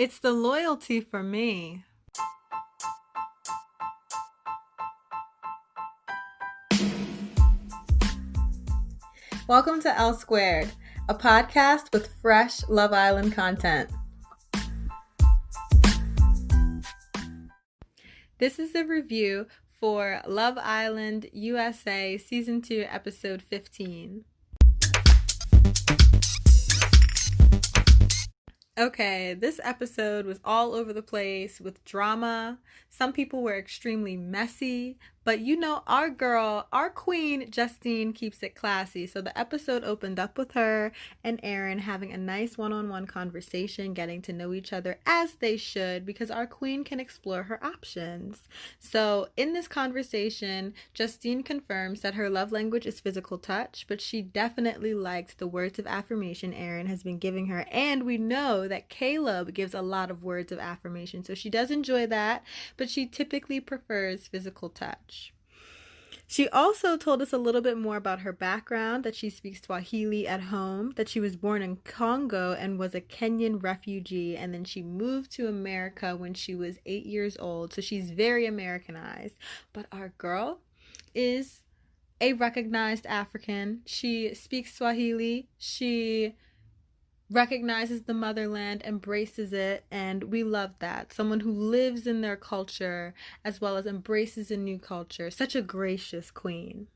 It's the loyalty for me. Welcome to L Squared, a podcast with fresh Love Island content. This is a review for Love Island USA Season 2, Episode 15. Okay, this episode was all over the place with drama. Some people were extremely messy, but you know our girl, our queen, Justine, keeps it classy. So the episode opened up with her and Aaron having a nice one-on-one conversation, getting to know each other as they should, because our queen can explore her options. So in this conversation, Justine confirms that her love language is physical touch, but she definitely liked the words of affirmation Aaron has been giving her, and we know that Caleb gives a lot of words of affirmation, so she does enjoy that, but she typically prefers physical touch. She also told us a little bit more about her background, that she speaks Swahili at home, that she was born in Congo and was a Kenyan refugee, and then she moved to America when she was 8 years old, so she's very Americanized. But our girl is a recognized African. She speaks Swahili. She recognizes the motherland, embraces it, and we love that. Someone who lives in their culture as well as embraces a new culture. Such a gracious queen.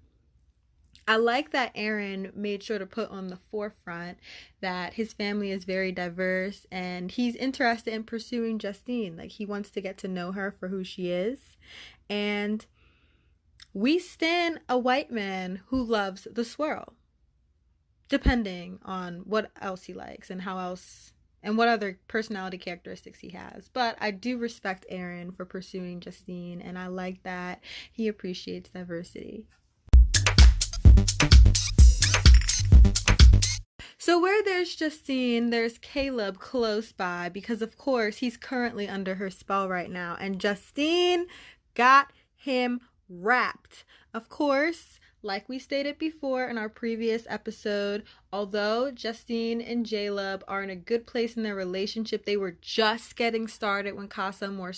I like that Aaron made sure to put on the forefront that his family is very diverse and he's interested in pursuing Justine. Like, he wants to get to know her for who she is. And we stan a white man who loves the swirl, depending on what else he likes and how else and what other personality characteristics he has. But I do respect Aaron for pursuing Justine, and I like that he appreciates diversity. So where there's Justine, there's Caleb close by, because of course he's currently under her spell right now, and Justine got him wrapped. Of course, like we stated before in our previous episode, although Justine and Jaleb are in a good place in their relationship, they were just getting started when Casa Amor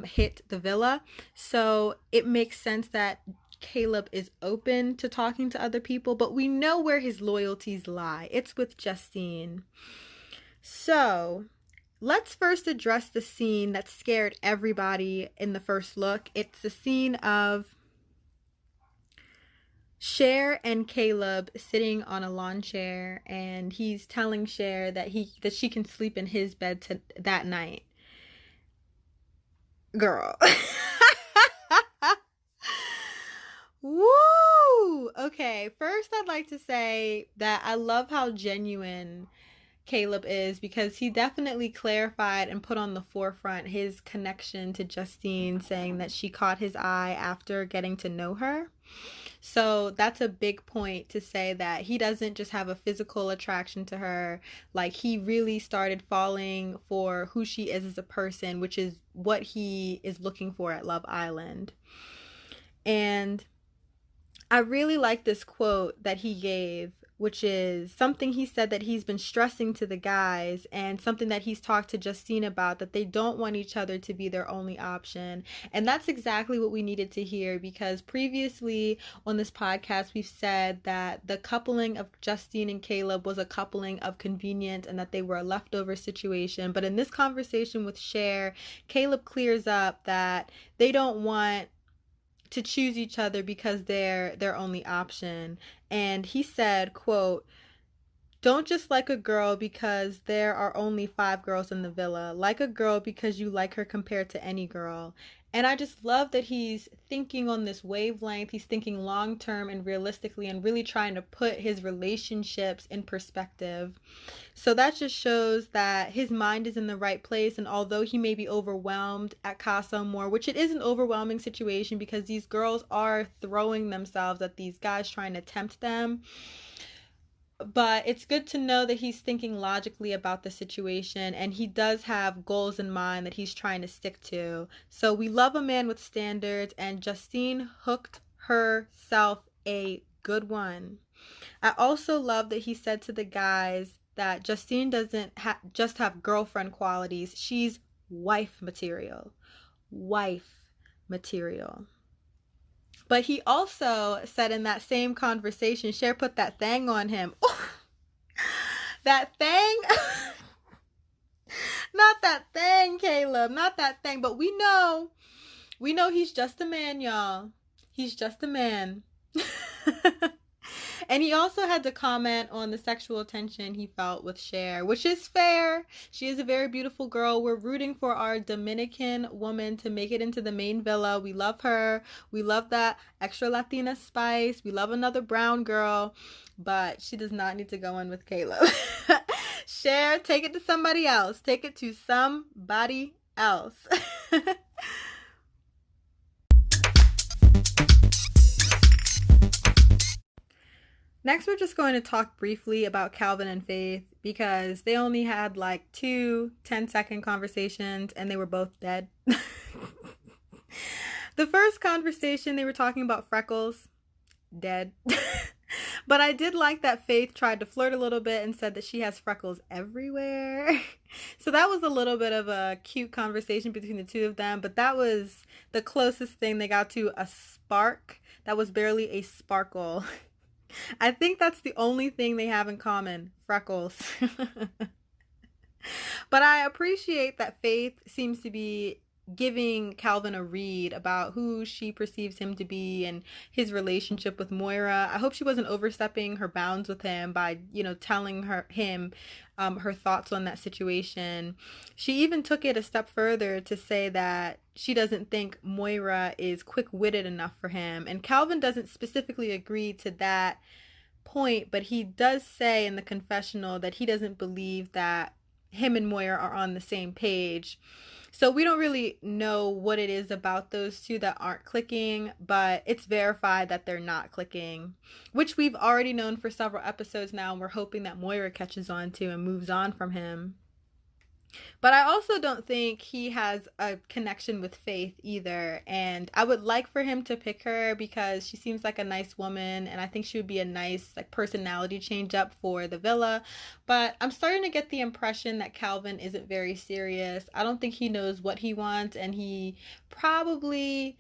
hit the villa. So it makes sense that Caleb is open to talking to other people, but we know where his loyalties lie. It's with Justine. So let's first address the scene that scared everybody in the first look. It's the scene of Cher and Caleb sitting on a lawn chair, and he's telling Cher that she can sleep in his bed that night. Girl. Woo! Okay, first I'd like to say that I love how genuine Caleb is, because he definitely clarified and put on the forefront his connection to Justine, saying that she caught his eye after getting to know her. So that's a big point to say that he doesn't just have a physical attraction to her. Like, he really started falling for who she is as a person, which is what he is looking for at Love Island. And I really like this quote that he gave, which is something he said that he's been stressing to the guys, and something that he's talked to Justine about, that they don't want each other to be their only option. And that's exactly what we needed to hear, because previously on this podcast, we've said that the coupling of Justine and Caleb was a coupling of convenience and that they were a leftover situation. But in this conversation with Cher, Caleb clears up that they don't want to choose each other because they're their only option. And he said, quote, "Don't just like a girl because there are only 5 girls in the villa. Like a girl because you like her compared to any girl." And I just love that he's thinking on this wavelength. He's thinking long term and realistically, and really trying to put his relationships in perspective. So that just shows that his mind is in the right place. And although he may be overwhelmed at Casa Amor, which it is an overwhelming situation because these girls are throwing themselves at these guys trying to tempt them, but it's good to know that he's thinking logically about the situation, and he does have goals in mind that he's trying to stick to. So we love a man with standards, and Justine hooked herself a good one. I also love that he said to the guys that Justine doesn't just have girlfriend qualities. She's wife material. Wife material. But he also said in that same conversation, Cher put that thing on him. That thing. Not that thing, Caleb. Not that thing. But we know he's just a man, y'all. He's just a man. And he also had to comment on the sexual tension he felt with Cher, which is fair. She is a very beautiful girl. We're rooting for our Dominican woman to make it into the main villa. We love her. We love that extra Latina spice. We love another brown girl. But she does not need to go in with Caleb. Cher, take it to somebody else. Take it to somebody else. Next, we're just going to talk briefly about Calvin and Faith because they only had like 2 10-second conversations and they were both dead. The first conversation, they were talking about freckles. Dead. But I did like that Faith tried to flirt a little bit and said that she has freckles everywhere. So that was a little bit of a cute conversation between the two of them. But that was the closest thing they got to a spark. That was barely a sparkle. I think that's the only thing they have in common. Freckles. But I appreciate that Faith seems to be giving Calvin a read about who she perceives him to be and his relationship with Moira. I hope she wasn't overstepping her bounds with him by, telling him her thoughts on that situation. She even took it a step further to say that she doesn't think Moira is quick-witted enough for him. And Calvin doesn't specifically agree to that point, but he does say in the confessional that he doesn't believe that him and Moira are on the same page. So we don't really know what it is about those two that aren't clicking, but it's verified that they're not clicking, which we've already known for several episodes now, and we're hoping that Moira catches on to and moves on from him. But I also don't think he has a connection with Faith either, and I would like for him to pick her because she seems like a nice woman, and I think she would be a nice personality change up for the villa. But I'm starting to get the impression that Calvin isn't very serious. I don't think he knows what he wants, and he probably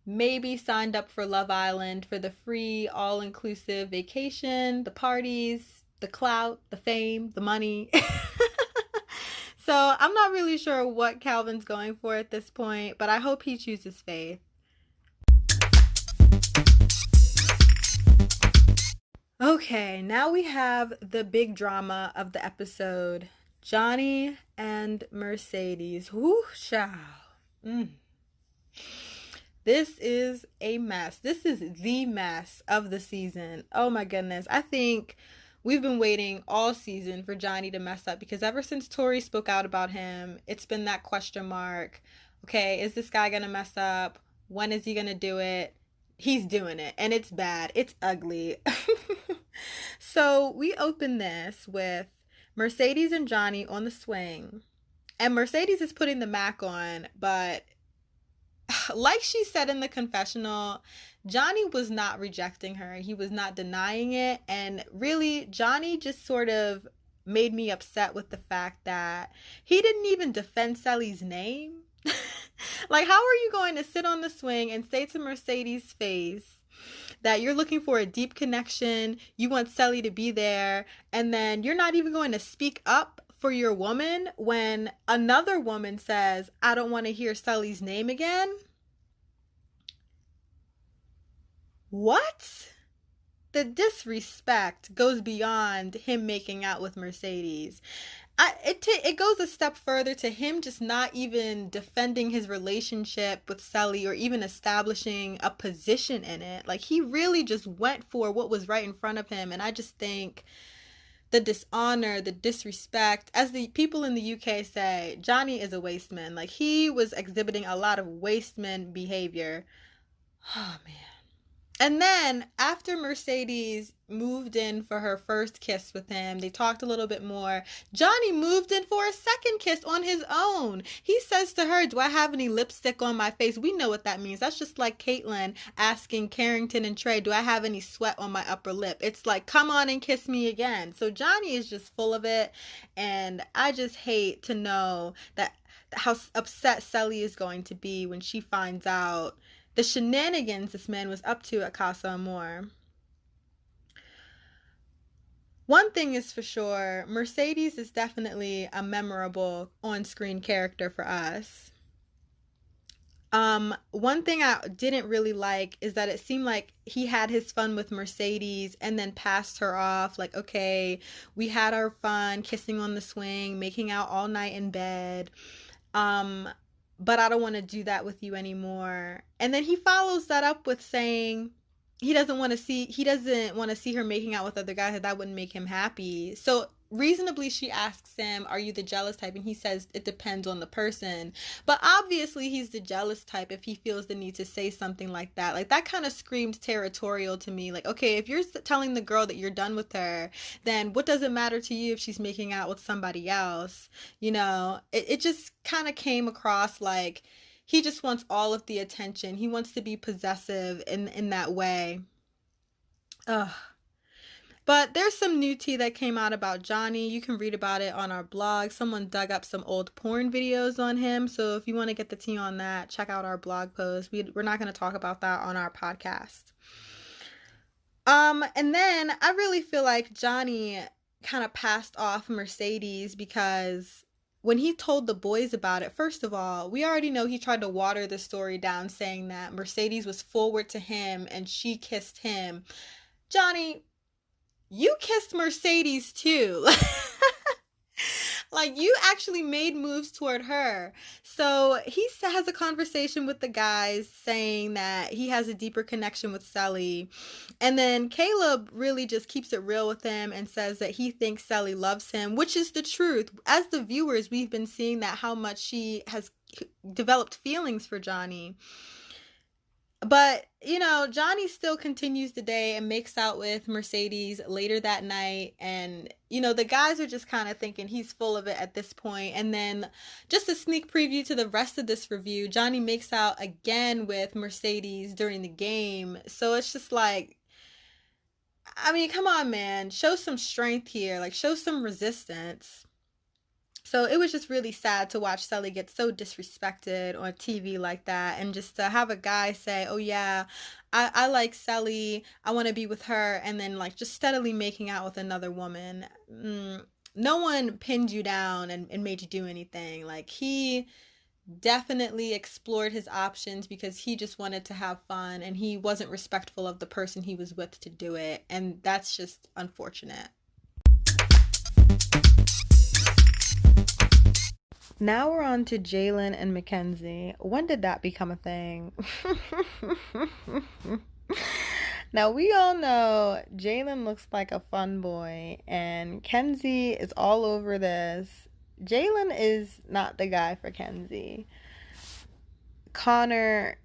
maybe signed up for Love Island for the free all-inclusive vacation, the parties, the clout, the fame, the money. So I'm not really sure what Calvin's going for at this point, but I hope he chooses Faith. Okay, now we have the big drama of the episode. Johnny and Mercades. Whoo, child. This is a mess. This is the mess of the season. Oh my goodness. I think we've been waiting all season for Johnny to mess up because ever since Tori spoke out about him, it's been that question mark. Okay, is this guy going to mess up? When is he going to do it? He's doing it, and it's bad. It's ugly. So we open this with Mercades and Johnny on the swing, and Mercades is putting the Mac on, but like she said in the confessional, Johnny was not rejecting her. He was not denying it. And really, Johnny just sort of made me upset with the fact that he didn't even defend Cely's name. Like, how are you going to sit on the swing and say to Mercades' face that you're looking for a deep connection, you want Cely to be there, and then you're not even going to speak up for your woman when another woman says, I don't want to hear Cely's name again? What? The disrespect goes beyond him making out with Mercades. It goes a step further to him just not even defending his relationship with Cely or even establishing a position in it. Like, he really just went for what was right in front of him. And I just think the dishonor, the disrespect, as the people in the UK say, Johnny is a wasteman. Like, he was exhibiting a lot of wasteman behavior. Oh, man. And then after Mercedes moved in for her first kiss with him, they talked a little bit more. Johnny moved in for a second kiss on his own. He says to her, "Do I have any lipstick on my face?" We know what that means. That's just like Caitlyn asking Carrington and Trey, "Do I have any sweat on my upper lip?" It's like, come on and kiss me again. So Johnny is just full of it. And I just hate to know that how upset Cely is going to be when she finds out the shenanigans this man was up to at Casa Amor. One thing is for sure, Mercedes is definitely a memorable on-screen character for us. One thing I didn't really like is that it seemed like he had his fun with Mercedes and then passed her off. Like, okay, we had our fun, kissing on the swing, making out all night in bed. But I don't want to do that with you anymore. And then he follows that up with saying he doesn't want to see her making out with other guys. That wouldn't make him happy. So reasonably, she asks him, "Are you the jealous type?" And he says it depends on the person. But obviously he's the jealous type if he feels the need to say something like that. Like, that kind of screams territorial to me. Like, okay, if you're telling the girl that you're done with her, then what does it matter to you if she's making out with somebody else? You know, it just kind of came across like he just wants all of the attention. He wants to be possessive in that way. Ugh. But there's some new tea that came out about Johnny. You can read about it on our blog. Someone dug up some old porn videos on him. So if you want to get the tea on that, check out our blog post. We're not going to talk about that on our podcast. And then I really feel like Johnny kind of passed off Mercedes because when he told the boys about it, first of all, we already know he tried to water the story down, saying that Mercedes was forward to him and she kissed him. Johnny, you kissed Mercedes too. Like, you actually made moves toward her. So he has a conversation with the guys saying that he has a deeper connection with Cely. And then Caleb really just keeps it real with him and says that he thinks Cely loves him, which is the truth. As the viewers, we've been seeing that how much she has developed feelings for Johnny. But, you know, Johnny still continues the day and makes out with Mercedes later that night. And, you know, the guys are just kind of thinking he's full of it at this point. And then just a sneak preview to the rest of this review, Johnny makes out again with Mercedes during the game. So it's just like, I mean, come on, man. Show some strength here. Like, show some resistance. So it was just really sad to watch Cely get so disrespected on TV like that. And just to have a guy say, "Oh yeah, I like Cely, I want to be with her," and then like just steadily making out with another woman. No one pinned you down and made you do anything. Like, he definitely explored his options because he just wanted to have fun and he wasn't respectful of the person he was with to do it. And that's just unfortunate. Now we're on to Jalen and Mackenzie. When did that become a thing? Now, we all know Jalen looks like a fun boy, and Kenzie is all over this. Jalen is not the guy for Kenzie. Connor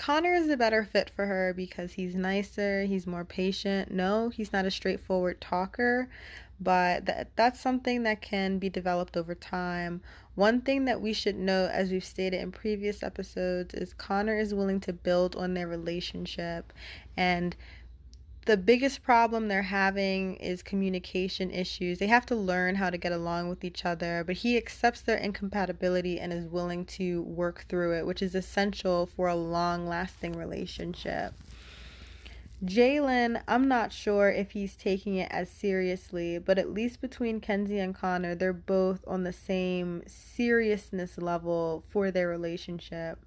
is a better fit for her because he's nicer, he's more patient. No, he's not a straightforward talker, but that's something that can be developed over time. One thing that we should note, as we've stated in previous episodes, is Connor is willing to build on their relationship, and the biggest problem they're having is communication issues. They have to learn how to get along with each other, but he accepts their incompatibility and is willing to work through it, which is essential for a long-lasting relationship. Jalen, I'm not sure if he's taking it as seriously, but at least between Kenzie and Connor, they're both on the same seriousness level for their relationship.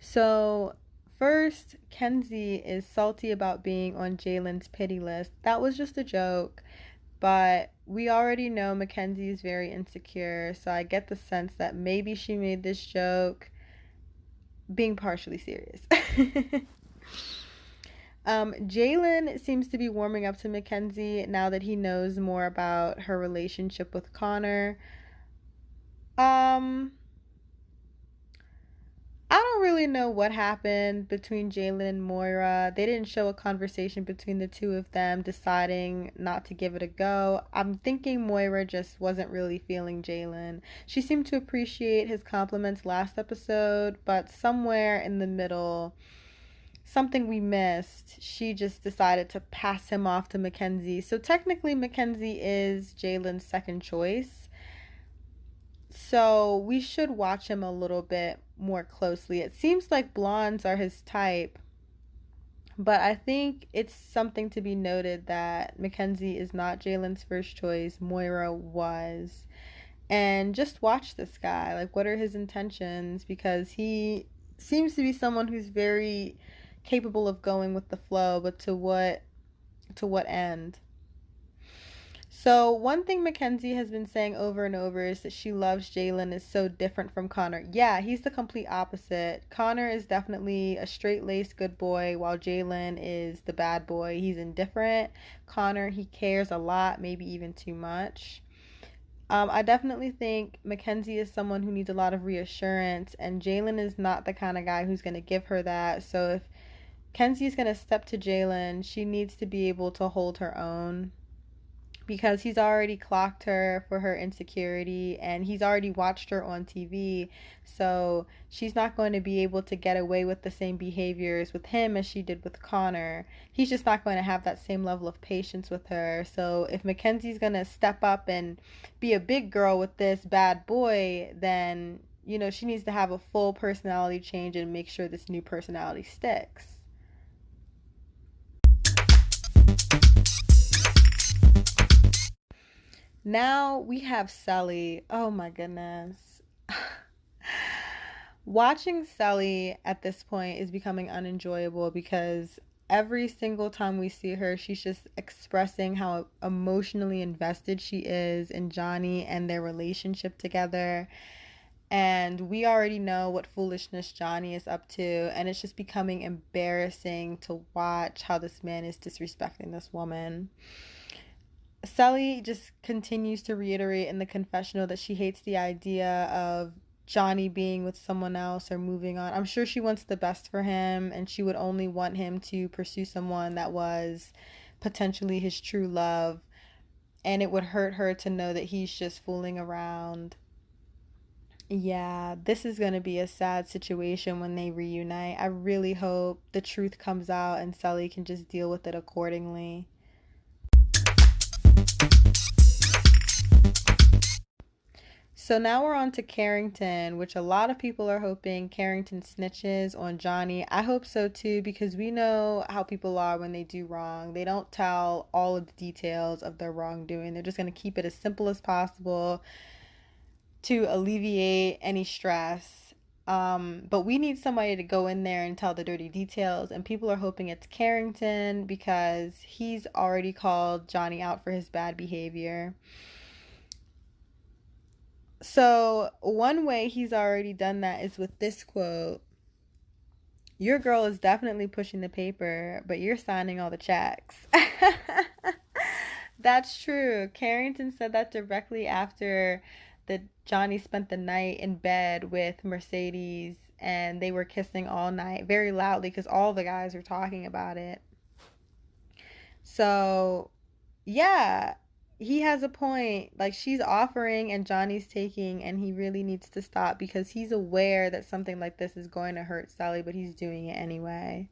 So first, Kenzie is salty about being on Jalen's pity list. That was just a joke, but we already know Mackenzie is very insecure, so I get the sense that maybe she made this joke being partially serious. Jalen seems to be warming up to Mackenzie now that he knows more about her relationship with Connor. I don't really know what happened between Jalen and Moira. They didn't show a conversation between the two of them deciding not to give it a go. I'm thinking Moira just wasn't really feeling Jalen. She seemed to appreciate his compliments last episode, but somewhere in the middle, something we missed, she just decided to pass him off to Mackenzie. So technically, Mackenzie is Jalen's second choice. So we should watch him a little bit more closely. It seems like blondes are his type, but I think it's something to be noted that Mackenzie is not Jalen's first choice. Moira was. And just watch this guy. Like, what are his intentions? Because he seems to be someone who's very capable of going with the flow, but to what end? So one thing Mackenzie has been saying over and over is that she loves Jalen is so different from Connor. Yeah, he's the complete opposite. Connor is definitely a straight-laced good boy, while Jalen is the bad boy. He's indifferent. Connor, he cares a lot, maybe even too much. I definitely think Mackenzie is someone who needs a lot of reassurance, and Jalen is not the kind of guy who's going to give her that. So if Kenzie's going to step to Jalen, she needs to be able to hold her own, because he's already clocked her for her insecurity and he's already watched her on TV. So she's not going to be able to get away with the same behaviors with him as she did with Connor. He's just not going to have that same level of patience with her. So if Mackenzie's going to step up and be a big girl with this bad boy, then, you know, she needs to have a full personality change and make sure this new personality sticks. Now we have Cely. Oh my goodness. Watching Cely at this point is becoming unenjoyable because every single time we see her, she's just expressing how emotionally invested she is in Johnny and their relationship together. And we already know what foolishness Johnny is up to, and it's just becoming embarrassing to watch how this man is disrespecting this woman. Cely just continues to reiterate in the confessional that she hates the idea of Johnny being with someone else or moving on. I'm sure she wants the best for him, and she would only want him to pursue someone that was potentially his true love, and it would hurt her to know that he's just fooling around. Yeah, this is going to be a sad situation when they reunite. I really hope the truth comes out and Cely can just deal with it accordingly. So now we're on to Carrington, which a lot of people are hoping Carrington snitches on Johnny. I hope so too, because we know how people are when they do wrong. They don't tell all of the details of their wrongdoing. They're just going to keep it as simple as possible to alleviate any stress. But we need somebody to go in there and tell the dirty details, and people are hoping it's Carrington because he's already called Johnny out for his bad behavior. So one way he's already done that is with this quote: "Your girl is definitely pushing the paper, but you're signing all the checks." That's true. Carrington said that directly after Johnny spent the night in bed with Mercades and they were kissing all night very loudly because all the guys were talking about it. So yeah, he has a point. Like, she's offering and Johnny's taking, and he really needs to stop because he's aware that something like this is going to hurt Cely, but he's doing it anyway.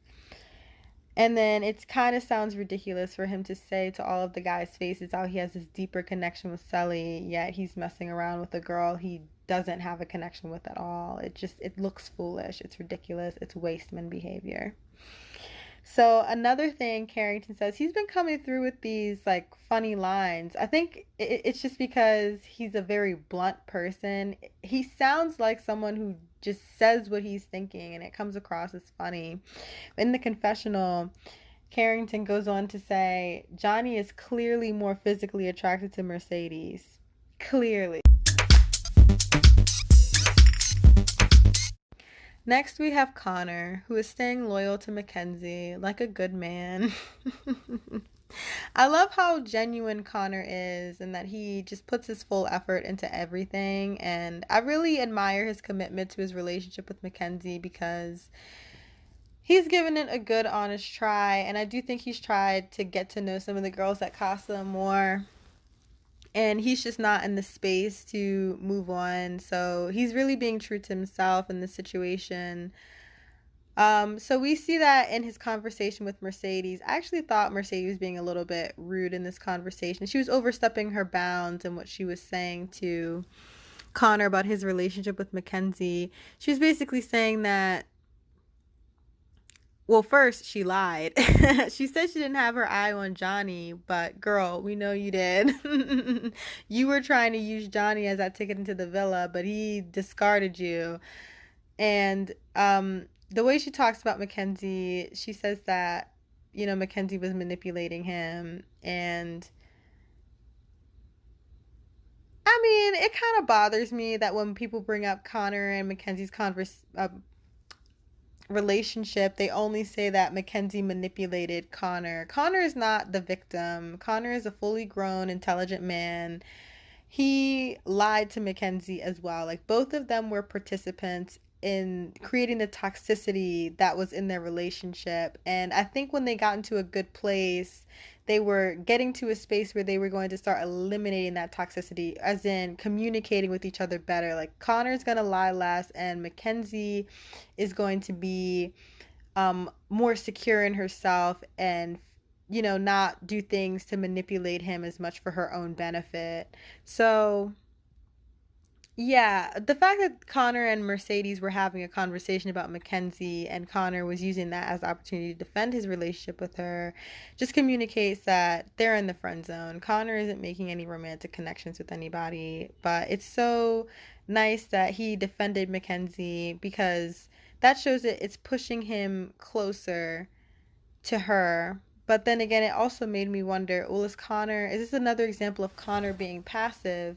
And then it kind of sounds ridiculous for him to say to all of the guys' faces how he has this deeper connection with Cely, yet he's messing around with a girl he doesn't have a connection with at all. It looks foolish. It's ridiculous. It's wasteman behavior. So another thing Carrington says, he's been coming through with these like funny lines. I think it's just because he's a very blunt person. He sounds like someone who just says what he's thinking, and it comes across as funny. In the confessional, Carrington goes on to say, Johnny is clearly more physically attracted to Mercades. Clearly. Next, we have Connor, who is staying loyal to Mackenzie like a good man. I love how genuine Connor is and that he just puts his full effort into everything. And I really admire his commitment to his relationship with Mackenzie because he's given it a good, honest try. And I do think he's tried to get to know some of the girls at Casa Amor. And he's just not in the space to move on. So he's really being true to himself in this situation. So we see that in his conversation with Mercedes. I actually thought Mercedes was being a little bit rude in this conversation. She was overstepping her bounds in what she was saying to Connor about his relationship with Mackenzie. She was basically saying that, well, first she lied. She said she didn't have her eye on Johnny, but girl, we know you did. You were trying to use Johnny as that ticket into the villa, but he discarded you. And the way she talks about Mackenzie, she says that, Mackenzie was manipulating him. And I mean, it kind of bothers me that when people bring up Connor and Mackenzie's relationship, they only say that Mackenzie manipulated Connor. Connor is not the victim. Connor is a fully grown, intelligent man. He lied to Mackenzie as well. Like, both of them were participants in creating the toxicity that was in their relationship. And I think when they got into a good place, they were getting to a space where they were going to start eliminating that toxicity, as in communicating with each other better. Like, Connor's going to lie less, and Mackenzie is going to be more secure in herself and not do things to manipulate him as much for her own benefit. So yeah, the fact that Connor and Mercedes were having a conversation about Mackenzie and Connor was using that as an opportunity to defend his relationship with her just communicates that they're in the friend zone. Connor isn't making any romantic connections with anybody, but it's so nice that he defended Mackenzie because that shows that it's pushing him closer to her. But then again, it also made me wonder, well, is this another example of Connor being passive?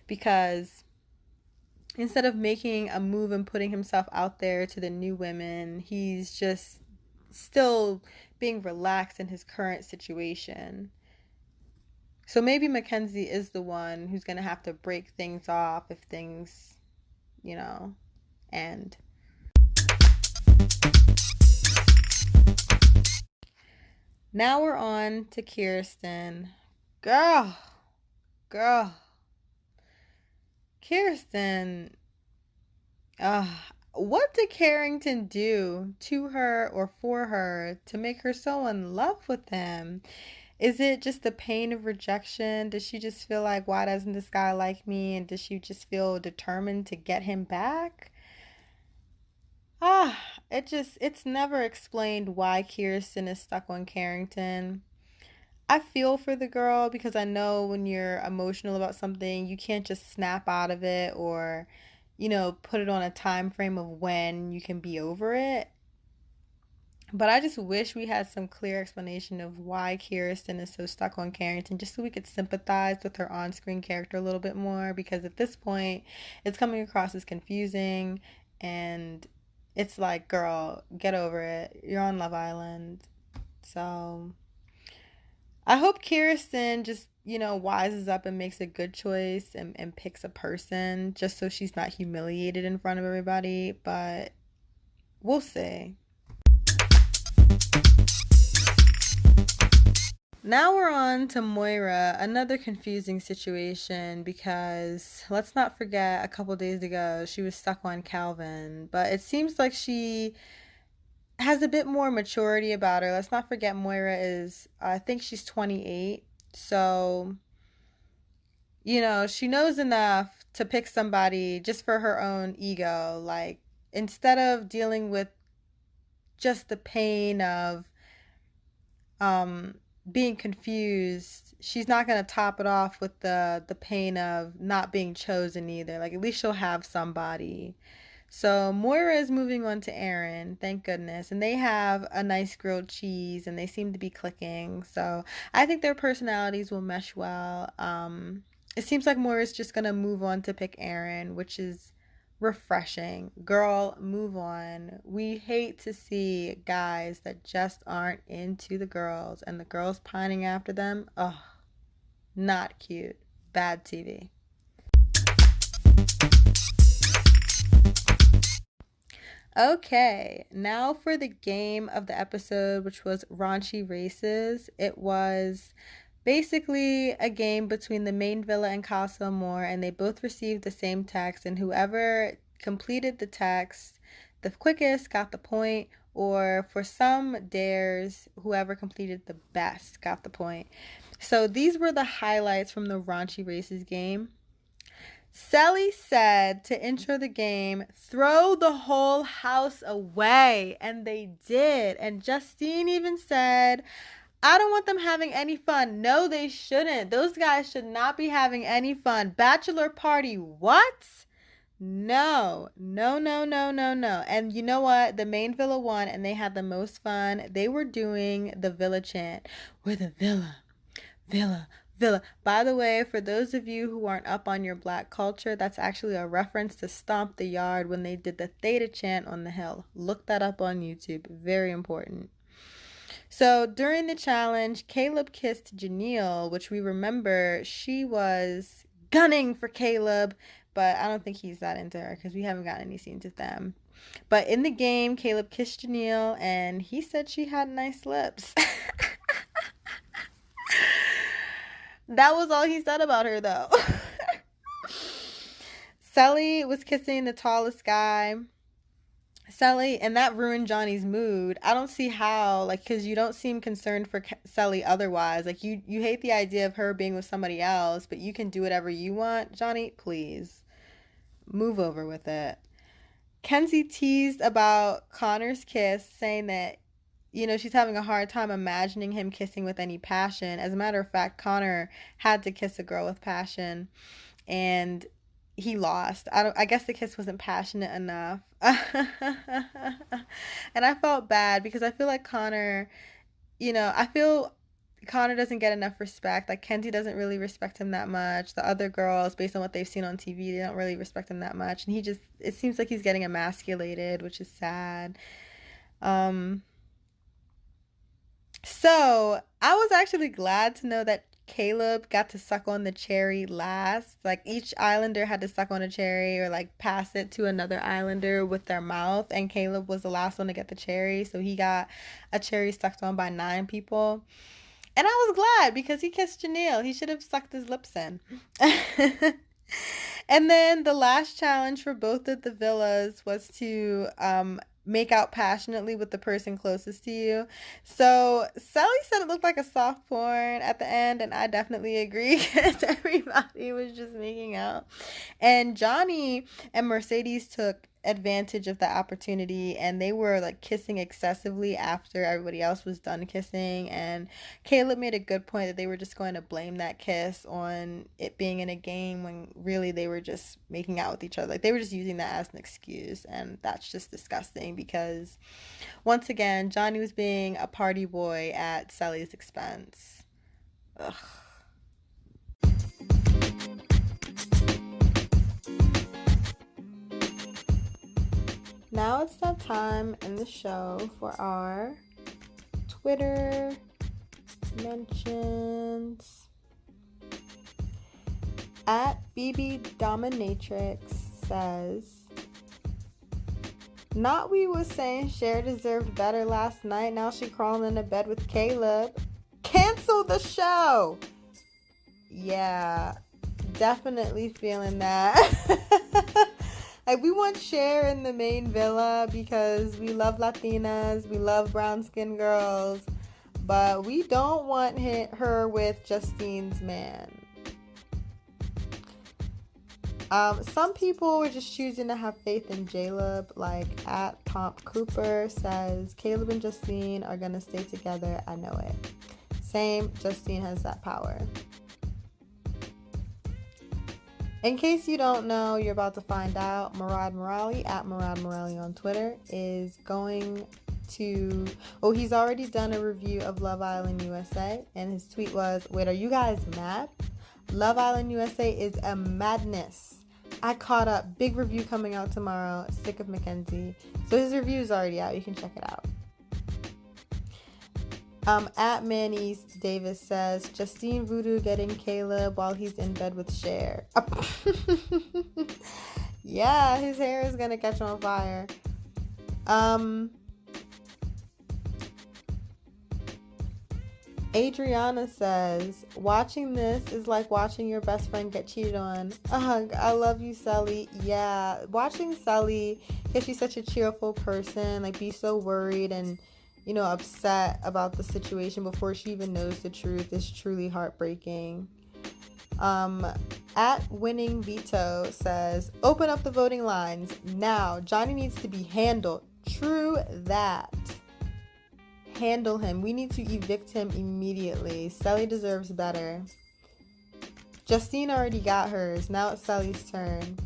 Because instead of making a move and putting himself out there to the new women, he's just still being relaxed in his current situation. So maybe Mackenzie is the one who's going to have to break things off if things, end. Now we're on to Kierstan. Girl. Kierstan, what did Carrington do to her or for her to make her so in love with him? Is it just the pain of rejection? Does she just feel like, why doesn't this guy like me? And does she just feel determined to get him back? It's never explained why Kierstan is stuck on Carrington. I feel for the girl because I know when you're emotional about something, you can't just snap out of it or, put it on a time frame of when you can be over it. But I just wish we had some clear explanation of why Kierstan is so stuck on Carrington, just so we could sympathize with her on-screen character a little bit more, because at this point, it's coming across as confusing, and it's like, girl, get over it. You're on Love Island. So I hope Kierstan just, wises up and makes a good choice and picks a person just so she's not humiliated in front of everybody. But we'll see. Now we're on to Moira, another confusing situation because let's not forget a couple days ago she was stuck on Calvin, but it seems like she has a bit more maturity about her. Let's not forget Moira is, I think she's 28. So, she knows enough to pick somebody just for her own ego. Like, instead of dealing with just the pain of being confused, she's not going to top it off with the pain of not being chosen either. Like, at least she'll have somebody. So Moira is moving on to Aaron, thank goodness. And they have a nice grilled cheese and they seem to be clicking. So I think their personalities will mesh well. It seems like Moira's just going to move on to pick Aaron, which is refreshing. Girl, move on. We hate to see guys that just aren't into the girls and the girls pining after them. Ugh, not cute. Bad TV. Okay, now for the game of the episode, which was Raunchy Races. It was basically a game between the main villa and Casa Amor, and they both received the same text, and whoever completed the text the quickest got the point, or for some dares, whoever completed the best got the point. So these were the highlights from the Raunchy Races game. Cely said to intro the game, throw the whole house away, and they did. And Justine even said, I don't want them having any fun. No, they shouldn't. Those guys should not be having any fun. Bachelor party, what? No. And you know what? The main villa won, and they had the most fun. They were doing the villa chant. We're the villa. By the way, for those of you who aren't up on your Black culture, that's actually a reference to Stomp the Yard when they did the Theta chant on the hill. Look that up on YouTube. Very important. So during the challenge, Caleb kissed Janelle, which we remember she was gunning for Caleb, but I don't think he's that into her because we haven't gotten any scenes of them. But in the game, Caleb kissed Janelle, and he said she had nice lips. That was all he said about her, though. Cely was kissing the tallest guy. Cely, and that ruined Johnny's mood. I don't see how, like, because you don't seem concerned for Cely otherwise. Like, you hate the idea of her being with somebody else, but you can do whatever you want. Johnny, please. Move over with it. Kenzie teased about Connor's kiss, saying that, you know, she's having a hard time imagining him kissing with any passion. As a matter of fact, Connor had to kiss a girl with passion, and he lost. I guess the kiss wasn't passionate enough. And I felt bad because I feel like Connor, you know, I feel Connor doesn't get enough respect. Like, Kenzie doesn't really respect him that much. The other girls, based on what they've seen on TV, they don't really respect him that much. And it seems like he's getting emasculated, which is sad. So I was actually glad to know that Caleb got to suck on the cherry last. Like, each islander had to suck on a cherry or like pass it to another islander with their mouth, and Caleb was the last one to get the cherry, so he got a cherry sucked on by 9 people. And I was glad because he kissed Janelle. He should have sucked his lips in. And then the last challenge for both of the villas was to make out passionately with the person closest to you. So Cely said it looked like a soft porn at the end, and I definitely agree because everybody was just making out. And Johnny and Mercades took advantage of the opportunity, and they were like kissing excessively after everybody else was done kissing. And Caleb made a good point that they were just going to blame that kiss on it being in a game when really they were just making out with each other. Like, they were just using that as an excuse, and that's just disgusting because once again Johnny was being a party boy at Cely's expense. Ugh. Now it's that time in the show for our Twitter mentions. At BB Dominatrix says, not we was saying Cher deserved better last night. Now she crawling into bed with Caleb. Cancel the show. Yeah, definitely feeling that. Like, we want Cher in the main villa because we love Latinas, we love brown-skinned girls, but we don't want her with Justine's man. Some people were just choosing to have faith in Jaleb, like at Pomp Cooper says, Caleb and Justine are going to stay together, I know it. Same, Justine has that power. In case you don't know, you're about to find out. Murad Morali, at Murad Morali on Twitter, is going to... Oh, he's already done a review of Love Island USA, and his tweet was, wait, are you guys mad? Love Island USA is a madness. I caught up. Big review coming out tomorrow. Sick of Mackenzie. So his review is already out. You can check it out. At Manny's Davis says, Justine Voodoo getting Caleb while he's in bed with Cher. Yeah, his hair is gonna catch on fire. Adriana says, watching this is like watching your best friend get cheated on. Ugh, I love you, Cely. Yeah, watching Cely, because she's such a cheerful person, like be so worried and, you know, upset about the situation before she even knows the truth is truly heartbreaking. At Winning Veto says, open up the voting lines now. Johnny needs to be handled. True that. Handle him. We need to evict him immediately. Cely deserves better. Justine already got hers. Now it's Cely's turn.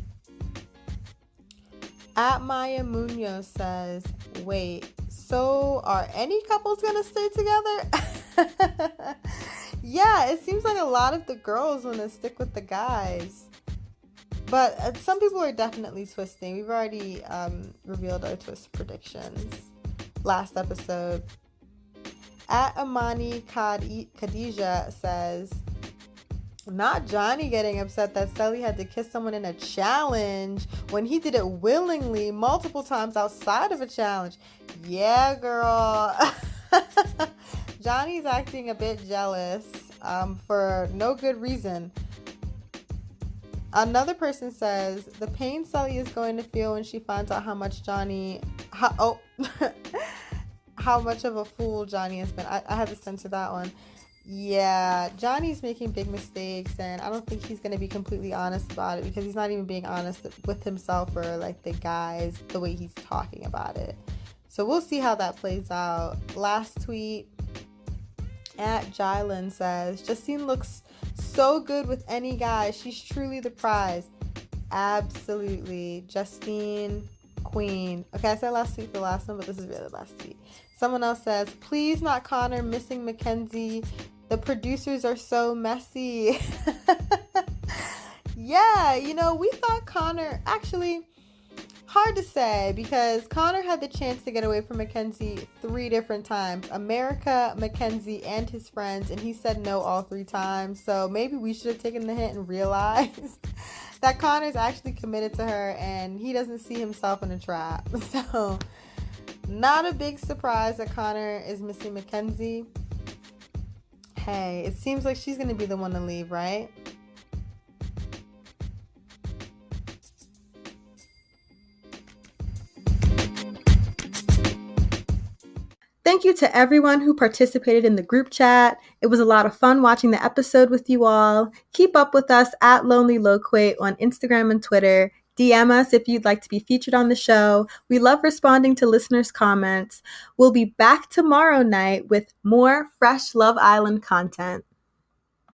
At Maya Munoz says, wait, so are any couples gonna stay together? Yeah, it seems like a lot of the girls want to stick with the guys. But some people are definitely twisting. We've already revealed our twist predictions last episode. At Amani Khadija says, not Johnny getting upset that Cely had to kiss someone in a challenge when he did it willingly multiple times outside of a challenge. Yeah, girl. Johnny's acting a bit jealous for no good reason. Another person says, the pain Cely is going to feel when she finds out how much how much of a fool Johnny has been. I had to censor that one. Yeah, Johnny's making big mistakes, and I don't think he's going to be completely honest about it because he's not even being honest with himself or like the guys the way he's talking about it. So we'll see how that plays out. Last tweet at Jalen says, Justine looks so good with any guy. She's truly the prize. Absolutely. Justine, queen. Okay, I said last tweet for the last one, but this is really the last tweet. Someone else says, please not Connor missing Mackenzie. The producers are so messy. Yeah, you know, we thought Connor, actually, hard to say because Connor had the chance to get away from Mackenzie 3 different times. America, Mackenzie, and his friends, and he said no all 3 times. So maybe we should have taken the hint and realized that Connor's actually committed to her and he doesn't see himself in a trap. So not a big surprise that Connor is missing Mackenzie. Hey, it seems like she's going to be the one to leave, right? Thank you to everyone who participated in the group chat. It was a lot of fun watching the episode with you all. Keep up with us at Lonely Loquate on Instagram and Twitter. DM us if you'd like to be featured on the show. We love responding to listeners' comments. We'll be back tomorrow night with more fresh Love Island content.